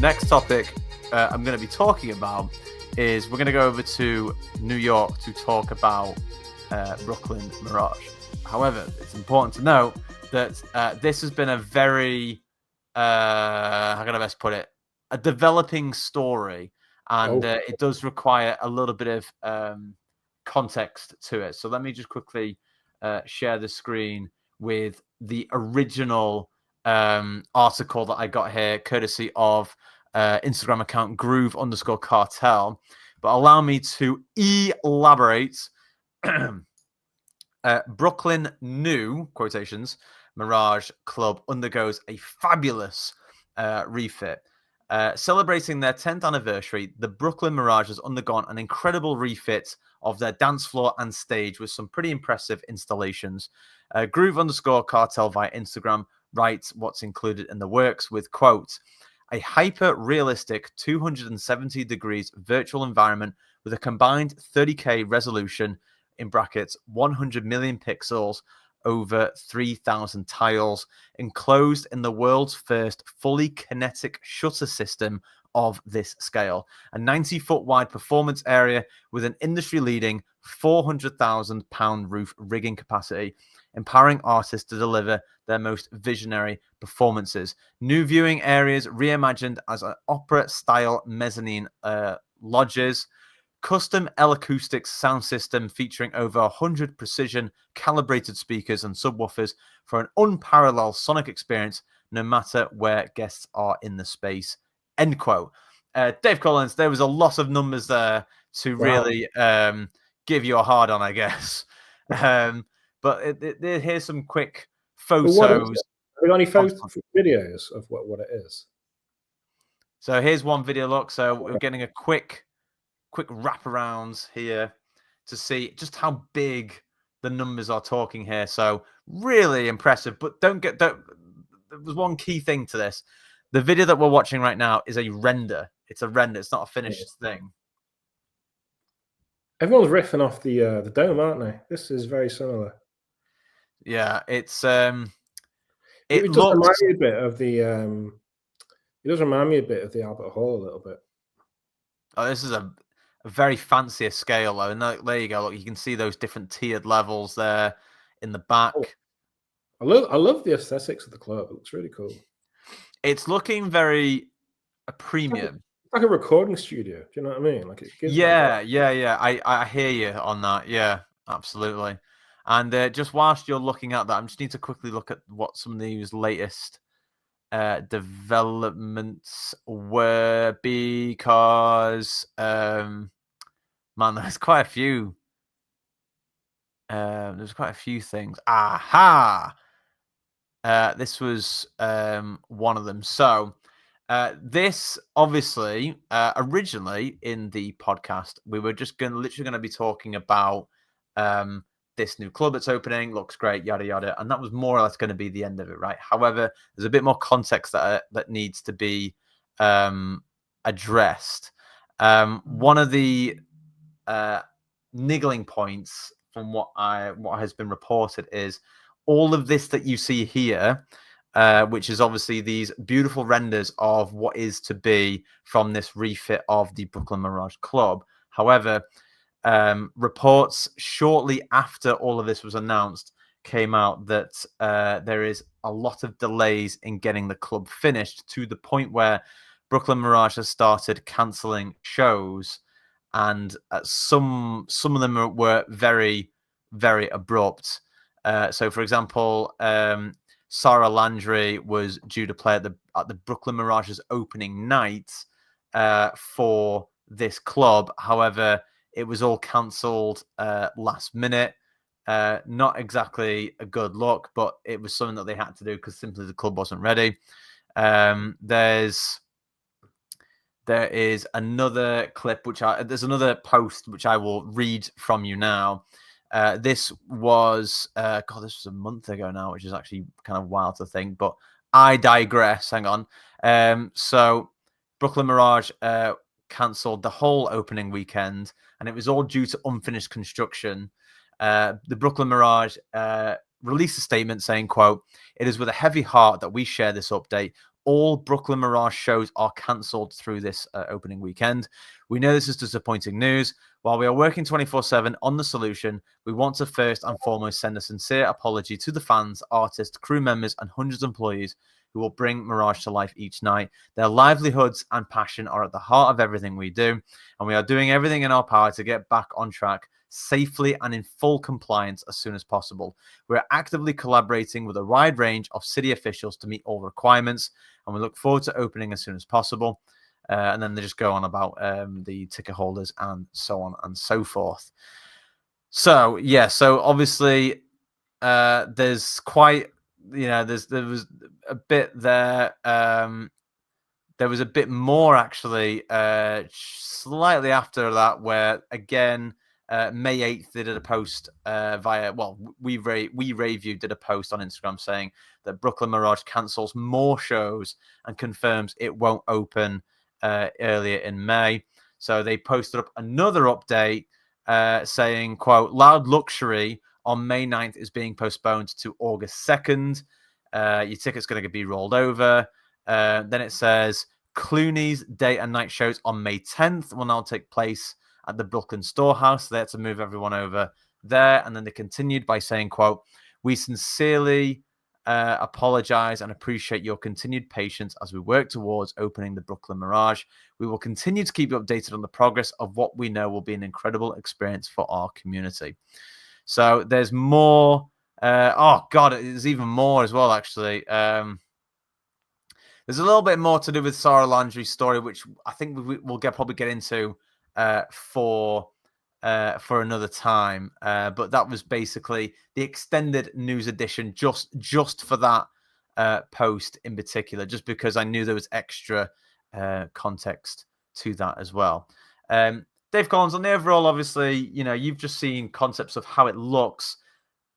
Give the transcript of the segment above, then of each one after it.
next topic I'm going to be talking about is we're going to go over to New York to talk about Brooklyn Mirage. However, it's important to note that this has been a very, how can I best put it, a developing story, and it does require a little bit of context to it. So let me just quickly share the screen with the original article that I got here, courtesy of Instagram account groove_cartel. But allow me to elaborate. Brooklyn new quotations Mirage Club undergoes a fabulous refit. Celebrating their 10th anniversary, the Brooklyn Mirage has undergone an incredible refit of their dance floor and stage with some pretty impressive installations. Groove_cartel via Instagram writes what's included in the works with, quote, a hyper-realistic 270 degrees virtual environment with a combined 30K resolution, in brackets, 100 million pixels over 3,000 tiles, enclosed in the world's first fully kinetic shutter system of this scale. A 90-foot wide performance area with an industry-leading £400,000 roof rigging capacity, empowering artists to deliver their most visionary performances. New viewing areas reimagined as an opera-style mezzanine lodges, custom L-Acoustics sound system featuring over 100 precision calibrated speakers and subwoofers for an unparalleled sonic experience no matter where guests are in the space, end quote. Dave Collins, there was a lot of numbers there to really give you a hard on, I guess. But here's some quick photos. Have we got any videos of what it is? So here's one video look. So we're getting a quick wraparounds here to see just how big the numbers are talking here. So really impressive, but there's one key thing to this. The video that we're watching right now is a render. It's a render. It's not a finished thing. Everyone's riffing off the dome, aren't they? This is very similar. Yeah, it's it does remind me a bit of the it does remind me a bit of the Albert Hall a little bit. Oh, this is a very fancier scale, though. And there you go. Look, you can see those different tiered levels there in the back. Oh, I love the aesthetics of the club. It looks really cool. It's looking very premium. It's like a recording studio. Do you know what I mean? Like it gives yeah. I hear you on that. Yeah, absolutely. And just whilst you're looking at that, I just need to quickly look at what some of these latest developments were, because man, there's quite a few. There's quite a few things. Aha! This was one of them. So this obviously originally in the podcast we were just literally going to be talking about this new club that's opening, looks great, yada yada, and that was more or less going to be the end of it, right? However, there's a bit more context that needs to be addressed. One of the niggling points from what has been reported is all of this that you see here, which is obviously these beautiful renders of what is to be from this refit of the Brooklyn Mirage Club. However, reports shortly after all of this was announced came out that there is a lot of delays in getting the club finished, to the point where Brooklyn Mirage has started cancelling shows, and some of them were very, very abrupt. So, for example, Sarah Landry was due to play at the Brooklyn Mirage's opening night for this club. However, it was all cancelled last minute. Not exactly a good look, but it was something that they had to do because simply the club wasn't ready. There is another clip, there's another post which I will read from you now. This was this was a month ago now, which is actually kind of wild to think, but I digress. Hang on. So Brooklyn Mirage cancelled the whole opening weekend, and it was all due to unfinished construction. The Brooklyn Mirage released a statement saying, quote, "It is with a heavy heart that we share this update. all Brooklyn Mirage shows are cancelled through this opening weekend. We know this is disappointing news. While we are working 24/7 on the solution, we want to first and foremost send a sincere apology to the fans, artists, crew members, and hundreds of employees who will bring Mirage to life each night. Their livelihoods and passion are at the heart of everything we do, and we are doing everything in our power to get back on track safely and in full compliance as soon as possible. We're actively collaborating with a wide range of city officials to meet all requirements, and we look forward to opening as soon as possible. And then they just go on about the ticket holders and so on and so forth. So, yeah, so obviously there's quite, there was a bit there. There was a bit more actually slightly after that where, again, May 8th, they did a post We Rave You did a post on Instagram saying that Brooklyn Mirage cancels more shows and confirms it won't open earlier in May. So they posted up another update saying, quote, Loud Luxury on May 9th is being postponed to August 2nd. Your ticket's going to be rolled over. Then it says Clooney's day and night shows on May 10th will now take place at the Brooklyn Storehouse. They had to move everyone over there. And then they continued by saying, quote, we sincerely apologize and appreciate your continued patience as we work towards opening the Brooklyn Mirage. We will continue to keep you updated on the progress of what we know will be an incredible experience for our community. So there's more. There's even more as well, actually. There's a little bit more to do with Sarah Landry's story, which I think we'll probably get into for another time. But that was basically the extended news edition just for that post in particular, just because I knew there was extra context to that as well. Dave Collins, on the overall, obviously, you've just seen concepts of how it looks.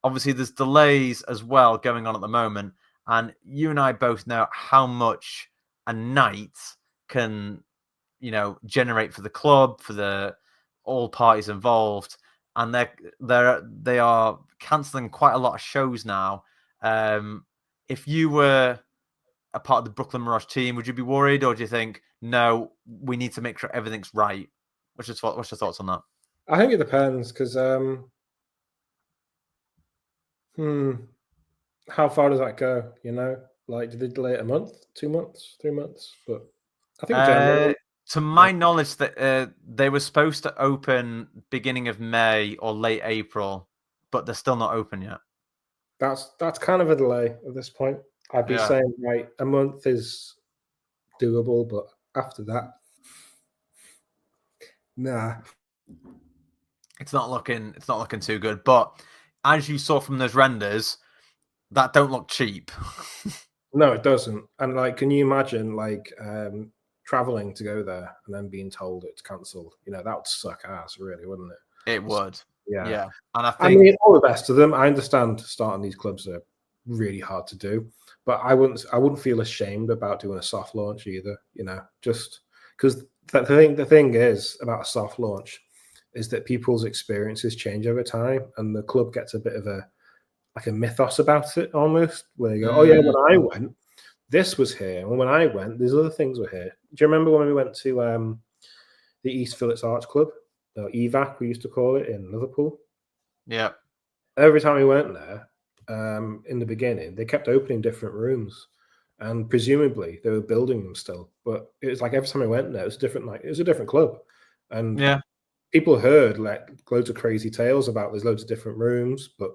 Obviously, there's delays as well going on at the moment. And you and I both know how much a night can, generate for the club, for all parties involved. And they are cancelling quite a lot of shows now. If you were a part of the Brooklyn Mirage team, would you be worried, or do you think, no, we need to make sure everything's right? What's your thoughts on that? I think it depends because how far does that go? Like, did they delay it a month, 2 months, 3 months? But I think generally, to my knowledge, that they were supposed to open beginning of May or late April, but they're still not open yet. That's kind of a delay at this point. I'd be saying, right, a month is doable, but after that, nah. It's not looking too good. But as you saw from those renders, that don't look cheap. No, it doesn't. And like, can you imagine traveling to go there and then being told it's cancelled? That would suck ass, really, wouldn't it? It would. Yeah. And I mean, all the best to them. I understand starting these clubs are really hard to do, but I wouldn't feel ashamed about doing a soft launch either. Just because the thing is about a soft launch is that people's experiences change over time, and the club gets a bit of a mythos about it almost, where they go, oh yeah, when I went, this was here, and when I went, these other things were here. Do you remember when we went to the East Phillets Arts Club, or EVAC, we used to call it, in Liverpool? Yeah. Every time we went there, in the beginning, they kept opening different rooms, and presumably they were building them still. But it was like every time we went there, it was a different club, and people heard like loads of crazy tales about there's loads of different rooms, but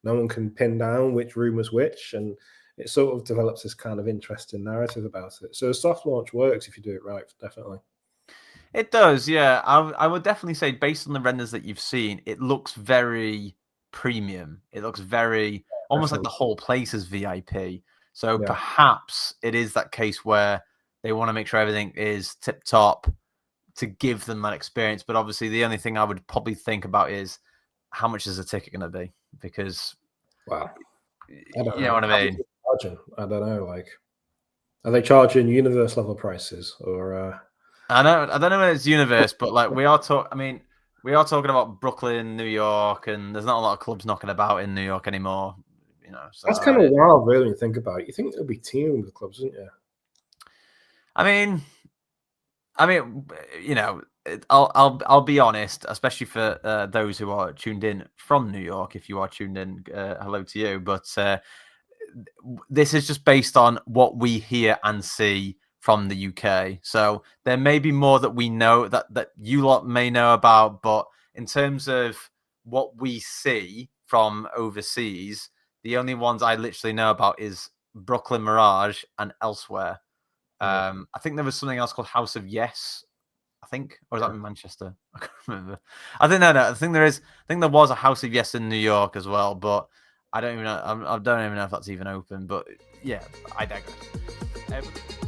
no one can pin down which room was which, and it sort of develops this kind of interesting narrative about it. So a soft launch works if you do it right, definitely. It does, yeah. I would definitely say, based on the renders that you've seen, it looks very premium. It looks very almost like the whole place is VIP. So perhaps it is that case where they want to make sure everything is tip top to give them that experience. But obviously, the only thing I would probably think about is how much is a ticket going to be? Because, I don't know what I mean? I don't know. Like, are they charging universe level prices, or? I don't know if it's universe, but like we are talking about Brooklyn, New York, and there's not a lot of clubs knocking about in New York anymore. So that's kind of wild, really, when you think about it. You think it would be teaming with clubs, wouldn't you? I mean, you know, I'll be honest, especially for those who are tuned in from New York. If you are tuned in, hello to you. But this is just based on what we hear and see from the UK. So there may be more that we know that you lot may know about, but in terms of what we see from overseas, the only ones I literally know about is Brooklyn Mirage and elsewhere. Yeah. I think there was something else called House of Yes. I think, or is that Okay. in Manchester? I can't remember. I think no. I think there is. I think there was a House of Yes in New York as well, but I don't even know. I don't even know if that's even open. But yeah, I digress.